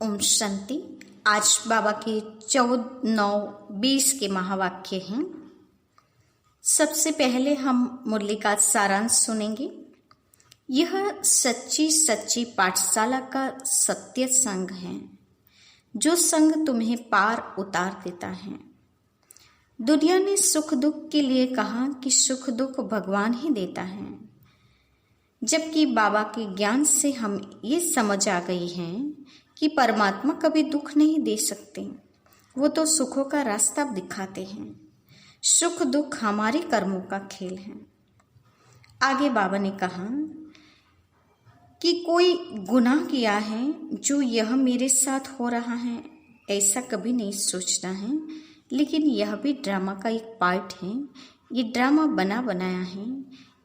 ओम शांति। आज बाबा के 14-9-20 के महावाक्य हैं। सबसे पहले हम मुरली का सारांश सुनेंगे। यह सच्ची सच्ची पाठशाला का सत्य संग है, जो संग तुम्हें पार उतार देता है। दुनिया ने सुख दुख के लिए कहा कि सुख दुख भगवान ही देता है, जबकि बाबा के ज्ञान से हम ये समझ आ गई हैं कि परमात्मा कभी दुख नहीं दे सकते। वो तो सुखों का रास्ता दिखाते हैं। सुख दुख हमारे कर्मों का खेल है। आगे बाबा ने कहा कि कोई गुनाह किया है जो यह मेरे साथ हो रहा है, ऐसा कभी नहीं सोचना है। लेकिन यह भी ड्रामा का एक पार्ट है। ये ड्रामा बना बनाया है,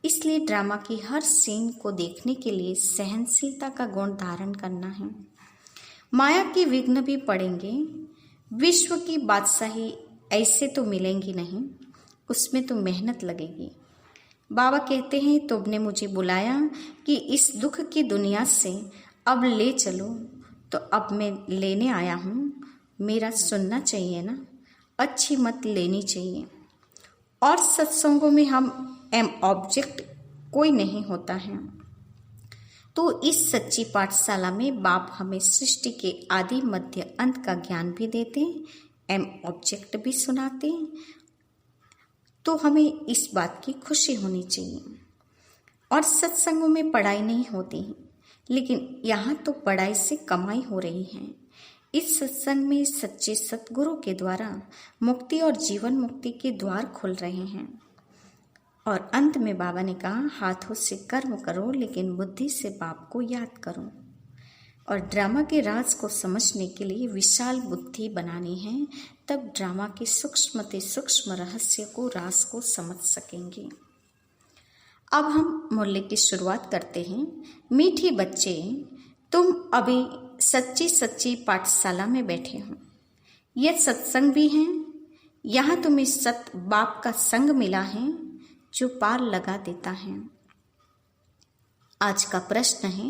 इसलिए ड्रामा की हर सीन को देखने के लिए सहनशीलता का गुण धारण करना है। माया के विघ्न भी पड़ेंगे। विश्व की बादशाही ऐसे तो मिलेंगी नहीं, उसमें तो मेहनत लगेगी। बाबा कहते हैं, तुमने मुझे बुलाया कि इस दुख की दुनिया से अब ले चलो, तो अब मैं लेने आया हूँ। मेरा सुनना चाहिए ना, अच्छी मत लेनी चाहिए। और सत्संगों में हम एम ऑब्जेक्ट कोई नहीं होता है। तो इस सच्ची पाठशाला में बाप हमें सृष्टि के आदि मध्य अंत का ज्ञान भी देते हैं, एम ऑब्जेक्ट भी सुनाते हैं। तो हमें इस बात की खुशी होनी चाहिए। और सत्संगों में पढ़ाई नहीं होती, लेकिन यहाँ तो पढ़ाई से कमाई हो रही है। इस सत्संग में सच्चे सतगुरु के द्वारा मुक्ति और जीवन मुक्ति के द्वार खुल रहे हैं। और अंत में बाबा ने कहा, हाथों से कर्म करो, लेकिन बुद्धि से बाप को याद करो। और ड्रामा के राज को समझने के लिए विशाल बुद्धि बनानी है, तब ड्रामा के सूक्ष्म रहस्य को, राज को समझ सकेंगे। अब हम मुरली की शुरुआत करते हैं। मीठे बच्चे, तुम अभी सच्ची सच्ची पाठशाला में बैठे हो। यह सत्संग भी है। यहाँ तुम्हें सत बाप का संग मिला है, जो पार लगा देता है। आज का प्रश्न है,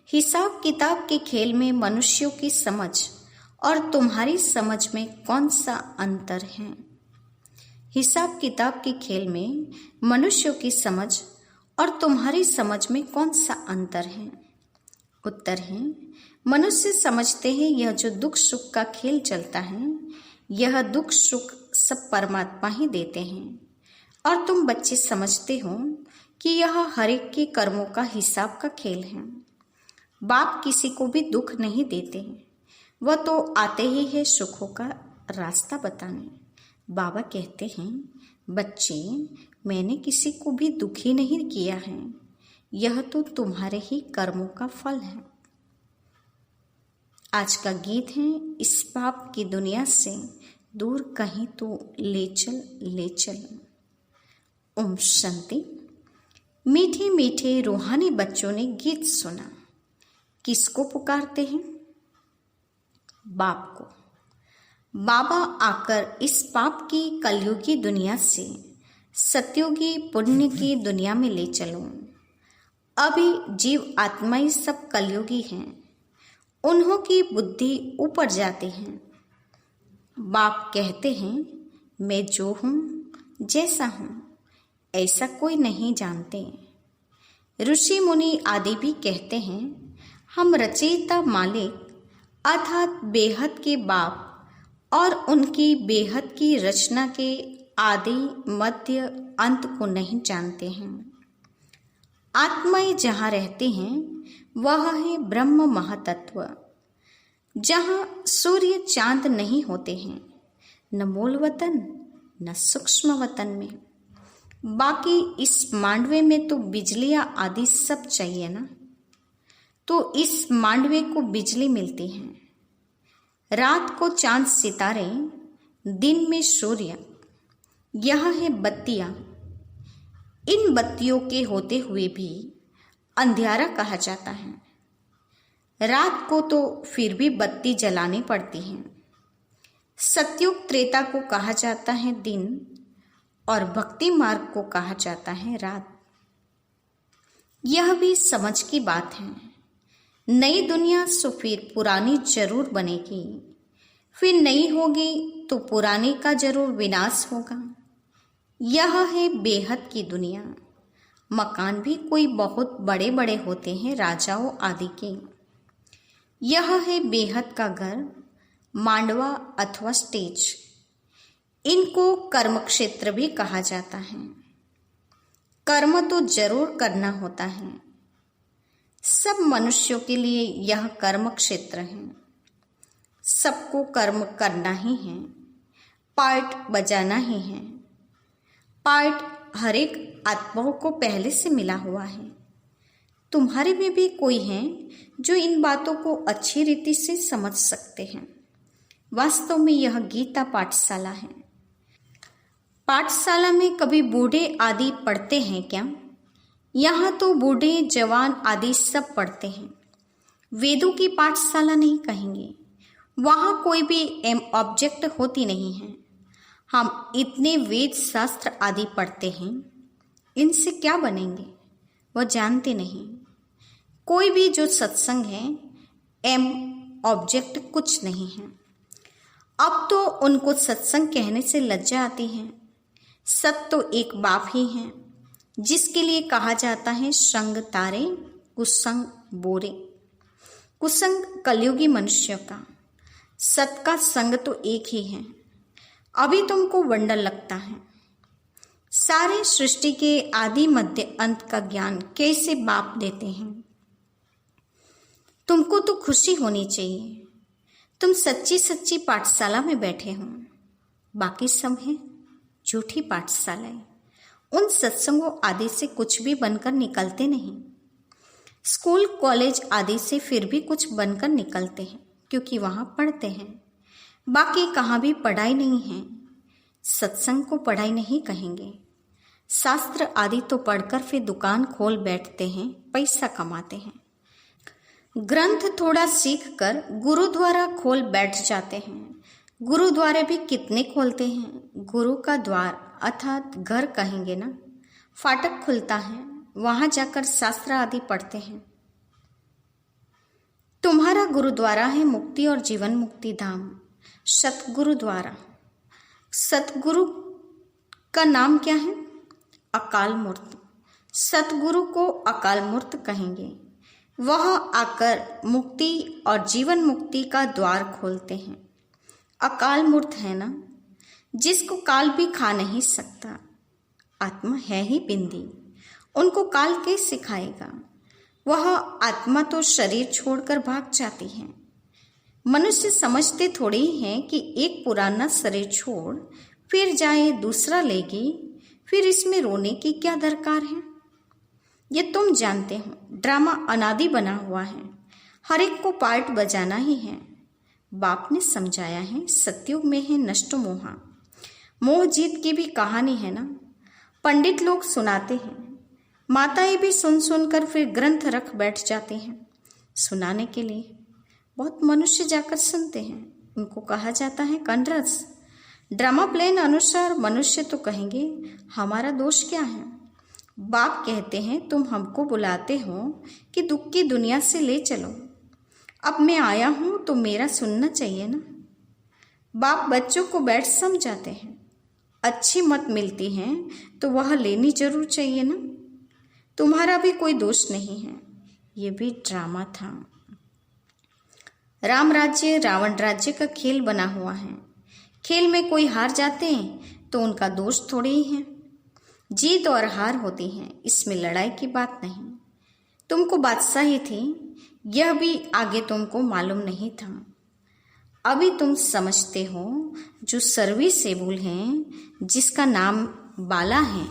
हिसाब किताब के खेल में मनुष्यों की समझ और तुम्हारी समझ में कौन सा अंतर है? हिसाब किताब के खेल में मनुष्यों की समझ और तुम्हारी समझ में कौन सा अंतर है? उत्तर है, मनुष्य समझते हैं यह जो दुख सुख का खेल चलता है, यह दुख सुख सब परमात्मा ही देते हैं। और तुम बच्चे समझते हो कि यह हर एक के कर्मों का हिसाब का खेल है। बाप किसी को भी दुख नहीं देते, वह तो आते ही है सुखों का रास्ता बताने। बाबा कहते हैं, बच्चे, मैंने किसी को भी दुखी नहीं किया है, यह तो तुम्हारे ही कर्मों का फल है। आज का गीत है, इस पाप की दुनिया से दूर कहीं तो ले चल ले चल। ओम शांति। मीठे मीठे रूहानी बच्चों ने गीत सुना। किसको पुकारते हैं? बाप को। बाबा आकर इस पाप की कलयुगी दुनिया से सतयुगी पुण्य की दुनिया में ले चलो। अभी जीव आत्माएं सब कलयुगी हैं, उन्हों की बुद्धि ऊपर जाती है। बाप कहते हैं, मैं जो हूँ, जैसा हूँ, ऐसा कोई नहीं जानते। ऋषि मुनि आदि भी कहते हैं, हम रचयिता मालिक अर्थात बेहद के बाप और उनकी बेहद की रचना के आदि मध्य अंत को नहीं जानते हैं। आत्माएं जहाँ रहती हैं, वह है ब्रह्म महातत्व, जहाँ सूर्य चांद नहीं होते हैं, न मूल वतन न सूक्ष्म वतन में। बाकी इस मांडवे में तो बिजलियां आदि सब चाहिए ना, तो इस मांडवे को बिजली मिलती है। रात को चांद सितारे, दिन में सूर्य, यह है बत्तियां। इन बत्तियों के होते हुए भी अंधियारा कहा जाता है। रात को तो फिर भी बत्ती जलानी पड़ती है। सतयुग त्रेता को कहा जाता है दिन, और भक्ति मार्ग को कहा जाता है रात। यह भी समझ की बात है। नई दुनिया सो फिर पुरानी जरूर बनेगी, फिर नई होगी तो पुरानी का जरूर विनाश होगा। यह है बेहद की दुनिया। मकान भी कोई बहुत बड़े बड़े होते हैं, राजाओं आदि के। यह है बेहद का घर, मांडवा अथवा स्टेज। इनको कर्म क्षेत्र भी कहा जाता है। कर्म तो जरूर करना होता है। सब मनुष्यों के लिए यह कर्म क्षेत्र है। सबको कर्म करना ही है, पार्ट बजाना ही है। पार्ट हर एक आत्माओं को पहले से मिला हुआ है। तुम्हारे में भी कोई है जो इन बातों को अच्छी रीति से समझ सकते हैं। वास्तव में यह गीता पाठशाला है। पाठशाला में कभी बूढ़े आदि पढ़ते हैं क्या? यहाँ तो बूढ़े जवान आदि सब पढ़ते हैं। वेदों की पाठशाला नहीं कहेंगे। वहाँ कोई भी एम ऑब्जेक्ट होती नहीं है। हम इतने वेद शास्त्र आदि पढ़ते हैं, इनसे क्या बनेंगे वह जानते नहीं। कोई भी जो सत्संग है, एम ऑब्जेक्ट कुछ नहीं है। अब तो उनको सत्संग कहने से लज्जा आती है। सत तो एक बाप ही है, जिसके लिए कहा जाता है संग तारे कुसंग बोरे। कुसंग कलयुगी मनुष्य का, सत का संग तो एक ही है। अभी तुमको वंडर लगता है। सारे सृष्टि के आदि मध्य अंत का ज्ञान कैसे बाप देते हैं। तुमको तो खुशी होनी चाहिए। तुम सच्ची सच्ची पाठशाला में बैठे हो। बाकी सब है झूठी पाठशालाएं। उन सत्संगों आदि से कुछ भी बनकर निकलते नहीं। स्कूल कॉलेज आदि से फिर भी कुछ बनकर निकलते हैं, क्योंकि वहाँ पढ़ते हैं। बाकी कहाँ भी पढ़ाई नहीं है। सत्संग को पढ़ाई नहीं कहेंगे। शास्त्र आदि तो पढ़कर फिर दुकान खोल बैठते हैं, पैसा कमाते हैं। ग्रंथ थोड़ा सीख कर गुरुद्वारा खोल बैठ जाते हैं। गुरुद्वारे भी कितने खोलते हैं। गुरु का द्वार अर्थात घर कहेंगे ना, फाटक खुलता है, वहां जाकर शास्त्र आदि पढ़ते हैं। तुम्हारा गुरुद्वारा है मुक्ति और जीवन मुक्ति धाम, सतगुरुद्वारा। सतगुरु का नाम क्या है? अकाल मूर्त। सतगुरु को अकाल मूर्त कहेंगे। वह आकर मुक्ति और जीवन मुक्ति का द्वार खोलते हैं। अकाल मूर्त है ना, जिसको काल भी खा नहीं सकता। आत्मा है ही बिंदी, उनको काल कैसे खाएगा? वह आत्मा तो शरीर छोड़कर भाग जाती है। मनुष्य समझते थोड़े ही हैं कि एक पुराना शरीर छोड़ फिर जाए दूसरा लेगी, फिर इसमें रोने की क्या दरकार है? ये तुम जानते हो, ड्रामा अनादि बना हुआ है। हर एक को पार्ट बजाना ही है। बाप ने समझाया है, सतयुग में है नष्ट मोहा। मोह जीत की भी कहानी है ना। पंडित लोग सुनाते हैं, माताएं भी सुन सुनकर फिर ग्रंथ रख बैठ जाते हैं सुनाने के लिए। बहुत मनुष्य जाकर सुनते हैं। उनको कहा जाता है कंडरस। ड्रामा प्लेन अनुसार मनुष्य तो कहेंगे हमारा दोष क्या है। बाप कहते हैं तुम हमको बुलाते हो कि दुख की दुनिया से ले चलो। अब मैं आया हूं तो मेरा सुनना चाहिए ना। बाप बच्चों को बैठ समझाते हैं। अच्छी मत मिलती है तो वह लेनी जरूर चाहिए ना। तुम्हारा भी कोई दोष नहीं है। ये भी ड्रामा था। राम राज्य रावण राज्य का खेल बना हुआ है। खेल में कोई हार जाते हैं तो उनका दोष थोड़े ही है। जीत और हार होती है, इसमें लड़ाई की बात नहीं। तुमको बादशाही थी, यह भी आगे तुमको मालूम नहीं था। अभी तुम समझते हो जो सर्विसेबल हैं, जिसका नाम बाला है।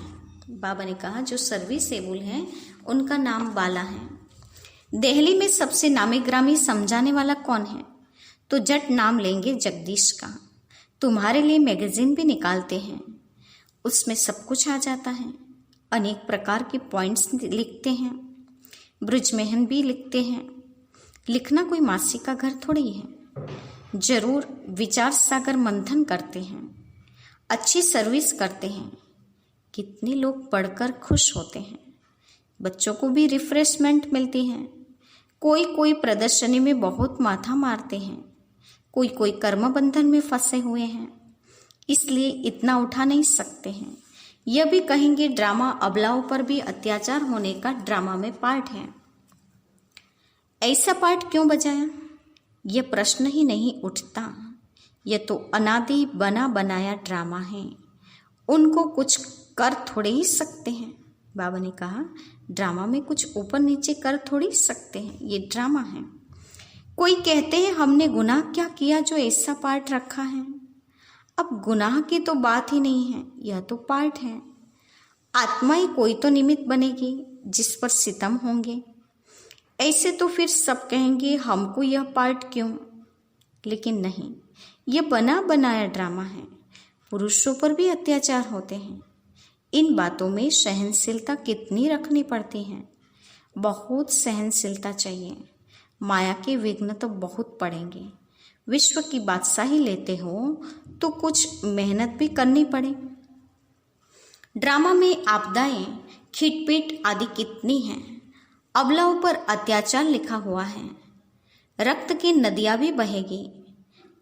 बाबा ने कहा जो सर्विसेबल हैं उनका नाम बाला है। दिल्ली में सबसे नामी ग्रामी समझाने वाला कौन है? तो जट नाम लेंगे जगदीश का। तुम्हारे लिए मैगजीन भी निकालते हैं, उसमें सब कुछ आ जाता है। अनेक प्रकार के पॉइंट्स लिखते हैं। ब्रजमहन भी लिखते हैं। लिखना कोई मासी का घर थोड़ी है। जरूर विचार सागर मंथन करते हैं, अच्छी सर्विस करते हैं। कितने लोग पढ़कर खुश होते हैं। बच्चों को भी रिफ्रेशमेंट मिलती है। कोई कोई प्रदर्शनी में बहुत माथा मारते हैं, कोई कोई कर्म बंधन में फंसे हुए हैं, इसलिए इतना उठा नहीं सकते हैं। यह भी कहेंगे ड्रामा अबलाओं पर भी अत्याचार होने का ड्रामा में पार्ट है। ऐसा पार्ट क्यों बजाया? यह प्रश्न ही नहीं उठता। यह तो अनादि बना बनाया ड्रामा है, उनको कुछ कर थोड़े ही सकते हैं। बाबा ने कहा ड्रामा में कुछ ऊपर नीचे कर थोड़ी सकते हैं, ये ड्रामा है। कोई कहते हैं हमने गुनाह क्या किया जो ऐसा पार्ट रखा है। अब गुनाह की तो बात ही नहीं है, यह तो पार्ट है। आत्मा ही कोई तो निमित्त बनेगी जिस पर सितम होंगे। ऐसे तो फिर सब कहेंगे हमको यह पार्ट क्यों। लेकिन नहीं, यह बना बनाया ड्रामा है। पुरुषों पर भी अत्याचार होते हैं। इन बातों में सहनशीलता कितनी रखनी पड़ती है। बहुत सहनशीलता चाहिए। माया के विघ्न तो बहुत पड़ेंगे। विश्व की बादशाही लेते हो तो कुछ मेहनत भी करनी पड़े। ड्रामा में आपदाएं, खिटपीट आदि कितनी हैं। अबलाओं पर अत्याचार लिखा हुआ है। रक्त की नदियां भी बहेगी,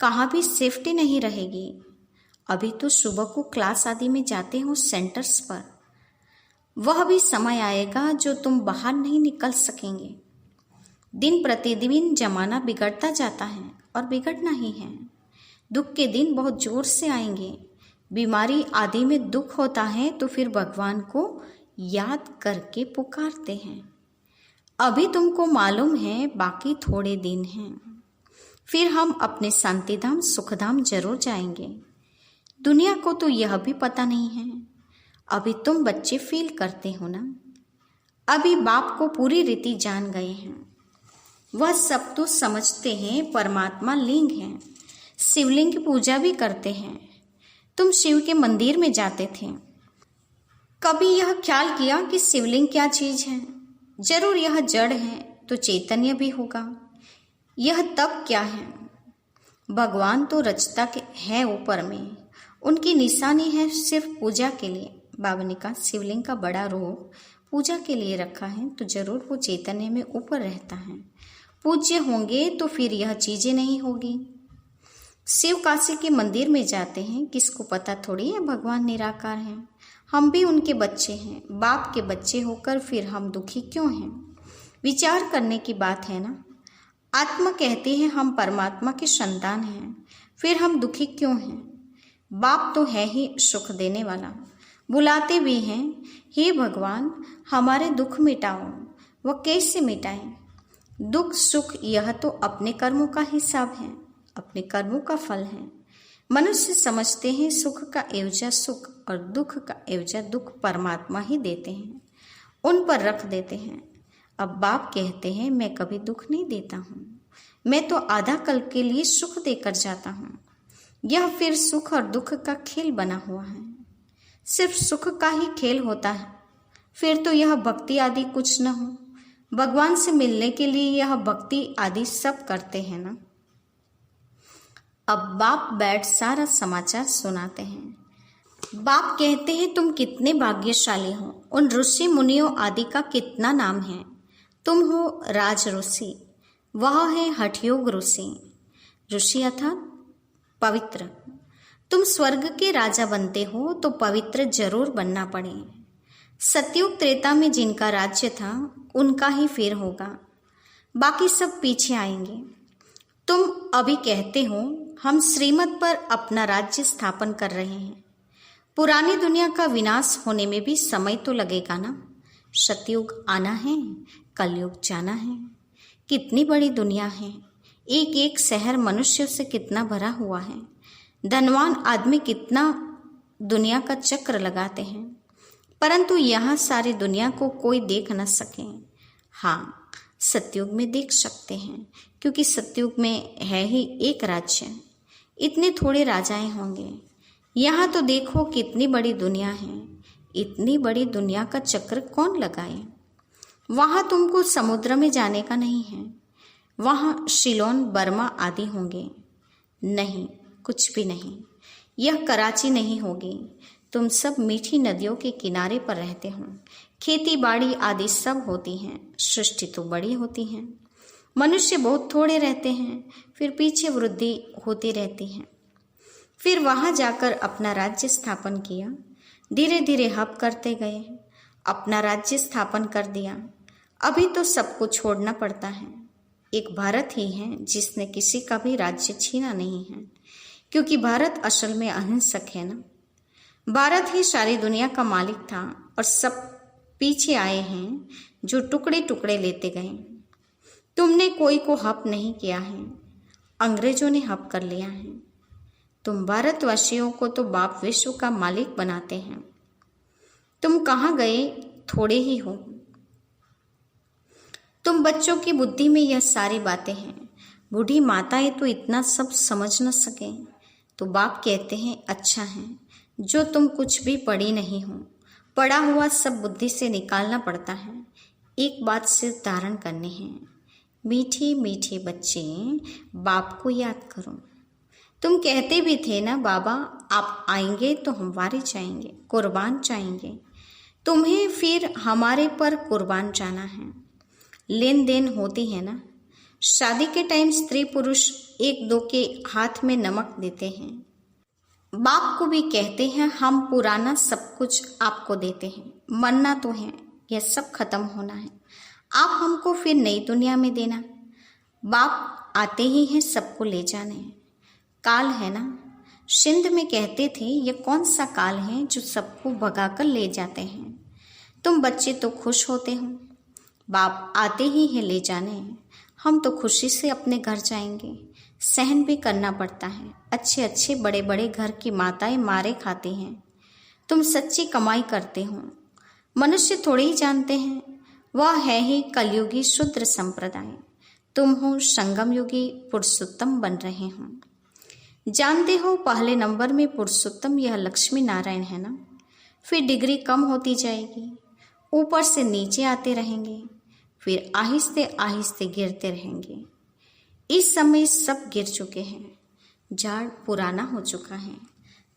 कहाँ भी सेफ्टी नहीं रहेगी। अभी तो सुबह को क्लास आदि में जाते हो सेंटर्स पर, वह भी समय आएगा जो तुम बाहर नहीं निकल सकेंगे। दिन प्रतिदिन जमाना बिगड़ता जाता है और बिगड़ना ही है। दुख के दिन बहुत जोर से आएंगे। बीमारी आदि में दुख होता है तो फिर भगवान को याद करके पुकारते हैं। अभी तुमको मालूम है बाकी थोड़े दिन हैं, फिर हम अपने शांतिधाम सुखधाम जरूर जाएंगे। दुनिया को तो यह भी पता नहीं है। अभी तुम बच्चे फील करते हो ना। अभी बाप को पूरी रीति जान गए हैं। वह सब तो समझते हैं परमात्मा लिंग है। शिवलिंग की पूजा भी करते हैं। तुम शिव के मंदिर में जाते थे, कभी यह ख्याल किया कि शिवलिंग क्या चीज है? जरूर यह जड़ है तो चैतन्य भी होगा। यह तब क्या है? भगवान तो रचता के है ऊपर में, उनकी निशानी है सिर्फ पूजा के लिए। बाबा ने कहा शिवलिंग का बड़ा रूप पूजा के लिए रखा है तो जरूर वो चैतन्य में ऊपर रहता है। पूज्य होंगे तो फिर यह चीजें नहीं होगी। शिव काशी के मंदिर में जाते हैं, किसको पता थोड़ी है भगवान निराकार है। हम भी उनके बच्चे हैं। बाप के बच्चे होकर फिर हम दुखी क्यों हैं? विचार करने की बात है ना। आत्मा कहते हैं हम परमात्मा के संतान हैं, फिर हम दुखी क्यों हैं? बाप तो है ही सुख देने वाला। बुलाते भी हैं, हे भगवान हमारे दुख मिटाओ। वह कैसे मिटाएं? दुख सुख यह तो अपने कर्मों का हिसाब है, अपने कर्मों का फल है। मनुष्य समझते हैं सुख का एवजा सुख और दुख का एवजा दुख परमात्मा ही देते हैं, उन पर रख देते हैं। अब बाप कहते हैं मैं कभी दुख नहीं देता हूँ, मैं तो आधा कल के लिए सुख देकर जाता हूँ। यह फिर सुख और दुख का खेल बना हुआ है। सिर्फ सुख का ही खेल होता है, फिर तो यह भक्ति आदि कुछ न हो। भगवान से मिलने के लिए यह भक्ति आदि सब करते हैं ना। अब बाप बैठ सारा समाचार सुनाते हैं। बाप कहते हैं तुम कितने भाग्यशाली हो। उन ऋषि मुनियों आदि का कितना नाम है। तुम हो राज ऋषि, वह है हठयोग ऋषि। ऋषि अर्थात पवित्र। तुम स्वर्ग के राजा बनते हो तो पवित्र जरूर बनना पड़े। सतयुग त्रेता में जिनका राज्य था उनका ही फिर होगा, बाकी सब पीछे आएंगे। तुम अभी कहते हो हम श्रीमत पर अपना राज्य स्थापन कर रहे हैं। पुरानी दुनिया का विनाश होने में भी समय तो लगेगा ना। सतयुग आना है, कलयुग जाना है। कितनी बड़ी दुनिया है। एक एक शहर मनुष्यों से कितना भरा हुआ है। धनवान आदमी कितना दुनिया का चक्र लगाते हैं, परंतु यहाँ सारी दुनिया को कोई देख न सके। हाँ, सतयुग में देख सकते हैं, क्योंकि सतयुग में है ही एक राज्य। इतने थोड़े राजाएं होंगे। यहाँ तो देखो कितनी बड़ी दुनिया है। इतनी बड़ी दुनिया का चक्र कौन लगाए? वहाँ तुमको समुद्र में जाने का नहीं है। वहाँ शिलोन बर्मा आदि होंगे। नहीं, कुछ भी नहीं। यह कराची नहीं होगी। तुम सब मीठी नदियों के किनारे पर रहते हो। खेती बाड़ी आदि सब होती हैं। सृष्टि तो बड़ी होती है। मनुष्य बहुत थोड़े रहते हैं, फिर पीछे वृद्धि होती रहती है। फिर वहां जाकर अपना राज्य स्थापन किया। धीरे धीरे हब करते गए, अपना राज्य स्थापन कर दिया। अभी तो सबको छोड़ना पड़ता है। एक भारत ही है जिसने किसी का भी राज्य छीना नहीं है, क्योंकि भारत असल में अहिंसक है ना। भारत ही सारी दुनिया का मालिक था और सब पीछे आए हैं जो टुकड़े टुकड़े लेते गए। तुमने कोई को हब नहीं किया है, अंग्रेजों ने हब कर लिया है। तुम भारतवासियों को तो बाप विश्व का मालिक बनाते हैं। तुम कहाँ गए, थोड़े ही हो। तुम बच्चों की बुद्धि में यह सारी बातें हैं। बूढ़ी माताएं तो इतना सब समझ न सके तो बाप कहते हैं अच्छा है जो तुम कुछ भी पढ़ी नहीं हो। पढ़ा हुआ सब बुद्धि से निकालना पड़ता है। एक बात सिर्फ धारण करनी है, मीठे मीठे बच्चे बाप को याद करो। तुम कहते भी थे ना बाबा आप आएंगे तो हम वारे जाएंगे, कुर्बान जाएंगे। तुम्हें फिर हमारे पर कुर्बान जाना है। लेन देन होती है ना। शादी के टाइम स्त्री पुरुष एक दो के हाथ में नमक देते हैं। बाप को भी कहते हैं हम पुराना सब कुछ आपको देते हैं। मरना तो है, यह सब खत्म होना है। आप हमको फिर नई दुनिया में देना। बाप आते ही हैं सबको ले जाने। काल है ना। सिंध में कहते थे यह कौन सा काल है जो सबको भगाकर ले जाते हैं। तुम बच्चे तो खुश होते हो, बाप आते ही है ले जाने। हम तो खुशी से अपने घर जाएंगे। सहन भी करना पड़ता है। अच्छे अच्छे बड़े बड़े घर की माताएं मारे खाती हैं। तुम सच्ची कमाई करते हो। मनुष्य थोड़े ही जानते हैं वह है ही कलयुगी शूद्र संप्रदाय। तुम हो संगम युगी पुरुषोत्तम बन रहे हो। जानते हो पहले नंबर में पुरुषोत्तम यह लक्ष्मी नारायण है ना। फिर डिग्री कम होती जाएगी, ऊपर से नीचे आते रहेंगे, फिर आहिस्ते आहिस्ते गिरते रहेंगे। इस समय सब गिर चुके हैं। झाड़ पुराना हो चुका है,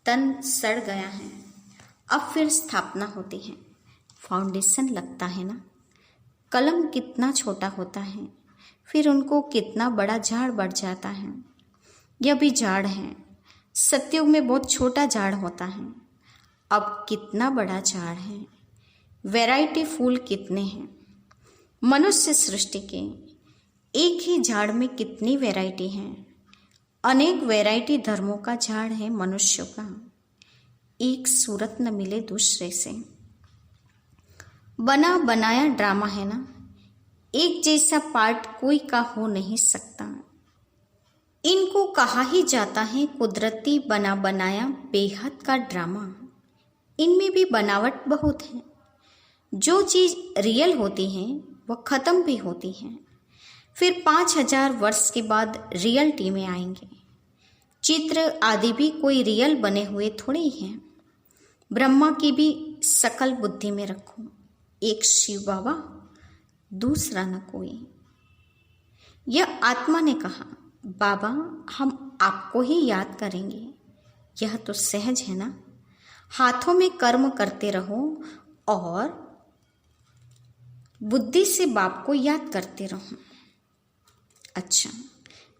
तन सड़ गया है। अब फिर स्थापना होती है, फाउंडेशन लगता है ना। कलम कितना छोटा होता है, फिर उनको कितना बड़ा झाड़ बढ़ जाता है। यह भी झाड़ है। सतयुग में बहुत छोटा झाड़ होता है, अब कितना बड़ा झाड़ है। वैरायटी फूल कितने हैं मनुष्य सृष्टि के। एक ही झाड़ में कितनी वैरायटी है। अनेक वैरायटी धर्मों का झाड़ है मनुष्यों का। एक सूरत न मिले दूसरे से। बना बनाया ड्रामा है ना। एक जैसा पार्ट कोई का हो नहीं सकता। इनको कहा ही जाता है कुदरती बना बनाया बेहद का ड्रामा। इनमें भी बनावट बहुत है। जो चीज रियल होती है वह खत्म भी होती है। फिर 5000 वर्ष के बाद रियलिटी में आएंगे। चित्र आदि भी कोई रियल बने हुए थोड़े ही हैं। ब्रह्मा की भी सकल बुद्धि में रखो। एक शिव बाबा, दूसरा न कोई। यह आत्मा ने कहा बाबा हम आपको ही याद करेंगे। यह तो सहज है ना। हाथों में कर्म करते रहो और बुद्धि से बाप को याद करते रहो। अच्छा,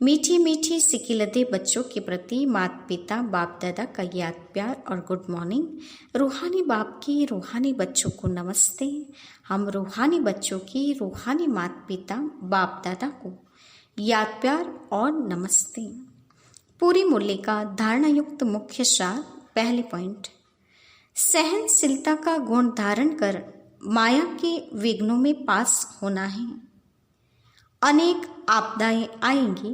मीठी मीठी सिकिलते बच्चों के प्रति माता पिता बाप दादा का याद प्यार और गुड मॉर्निंग। रूहानी बाप की रूहानी बच्चों को नमस्ते। हम रूहानी बच्चों की रूहानी माता पिता बाप दादा को याद प्यार और नमस्ते। पूरी मुरली का धारणा युक्त मुख्य सार। पहले पॉइंट, सहनशीलता का गुण धारण कर माया के विघ्नों में पास होना है। अनेक आपदाएं आएंगी,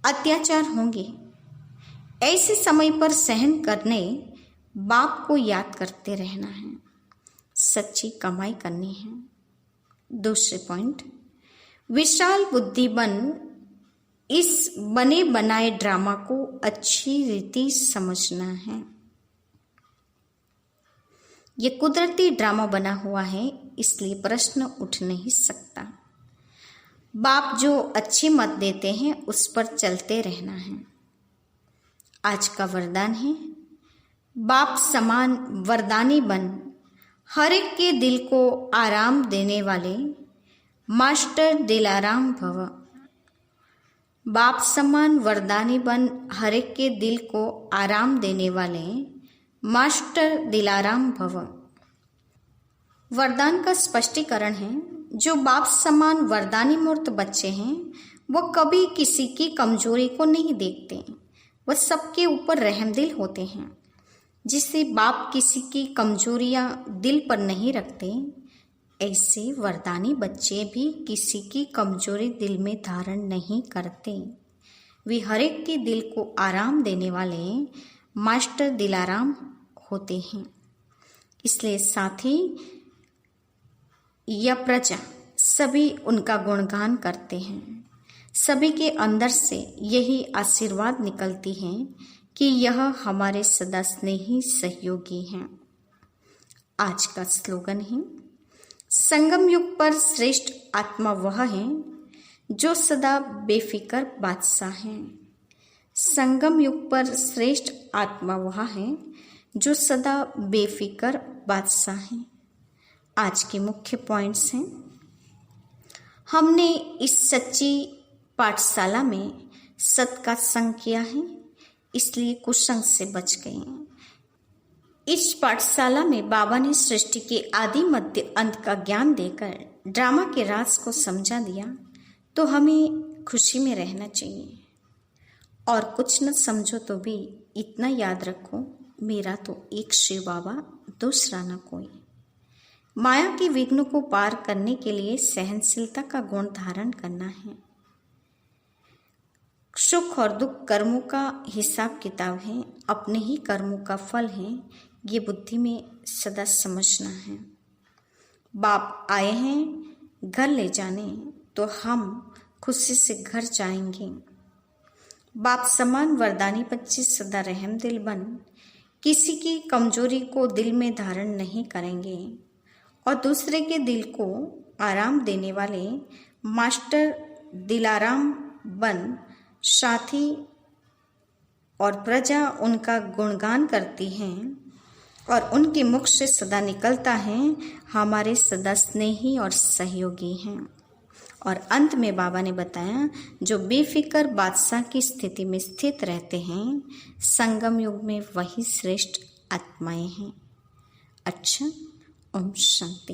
अत्याचार होंगे। ऐसे समय पर सहन करने बाप को याद करते रहना है। सच्ची कमाई करनी है। दूसरे पॉइंट, विशाल बुद्धि बन इस बने बनाए ड्रामा को अच्छी रीति समझना है। ये कुदरती ड्रामा बना हुआ है, इसलिए प्रश्न उठ नहीं सकता। बाप जो अच्छी मत देते हैं उस पर चलते रहना है। आज का वरदान है, बाप समान वरदानी बन, हर एक के दिल को आराम देने वाले मास्टर दिलाराम भव। बाप समान वरदानी बन हर एक के दिल को आराम देने वाले मास्टर दिलाराम भव। वरदान का स्पष्टीकरण है, जो बाप समान वरदानी मूर्त बच्चे हैं वो कभी किसी की कमजोरी को नहीं देखते, वह सबके ऊपर रहमदिल होते हैं। जिससे बाप किसी की कमजोरियां दिल पर नहीं रखते, ऐसे वरदानी बच्चे भी किसी की कमजोरी दिल में धारण नहीं करते। वे हर एक के दिल को आराम देने वाले मास्टर दिलाराम होते हैं। इसलिए साथी या प्रजा सभी उनका गुणगान करते हैं। सभी के अंदर से यही आशीर्वाद निकलती है कि यह हमारे सदा स्नेही सहयोगी हैं। आज का स्लोगन है, संगम युग पर श्रेष्ठ आत्मा वह है जो सदा बेफिक्र बादशाह है। संगम युग पर श्रेष्ठ आत्मा वह है जो सदा बेफिक्र बादशाह है। आज के मुख्य पॉइंट्स हैं, हमने इस सच्ची पाठशाला में सत का संग किया है, इसलिए कुसंग से बच गए हैं। इस पाठशाला में बाबा ने सृष्टि के आदि मध्य अंत का ज्ञान देकर ड्रामा के राज को समझा दिया, तो हमें खुशी में रहना चाहिए। और कुछ न समझो तो भी इतना याद रखो, मेरा तो एक शिव बाबा, दूसरा न कोई। माया के विघ्न को पार करने के लिए सहनशीलता का गुण धारण करना है। सुख और दुख कर्मों का हिसाब किताब है, अपने ही कर्मों का फल है, ये बुद्धि में सदा समझना है। बाप आए हैं घर ले जाने, तो हम खुशी से घर जाएंगे। बाप समान वरदानी बच्चे सदा रहमदिल बन किसी की कमजोरी को दिल में धारण नहीं करेंगे और दूसरे के दिल को आराम देने वाले मास्टर दिलाराम बन साथी और प्रजा उनका गुणगान करती हैं और उनके मुख से सदा निकलता है, हमारे सदा स्नेही और सहयोगी हैं। और अंत में बाबा ने बताया, जो बेफिक्र बादशाह की स्थिति में स्थित रहते हैं, संगम युग में वही श्रेष्ठ आत्माएं हैं। अच्छा, ओम शांति।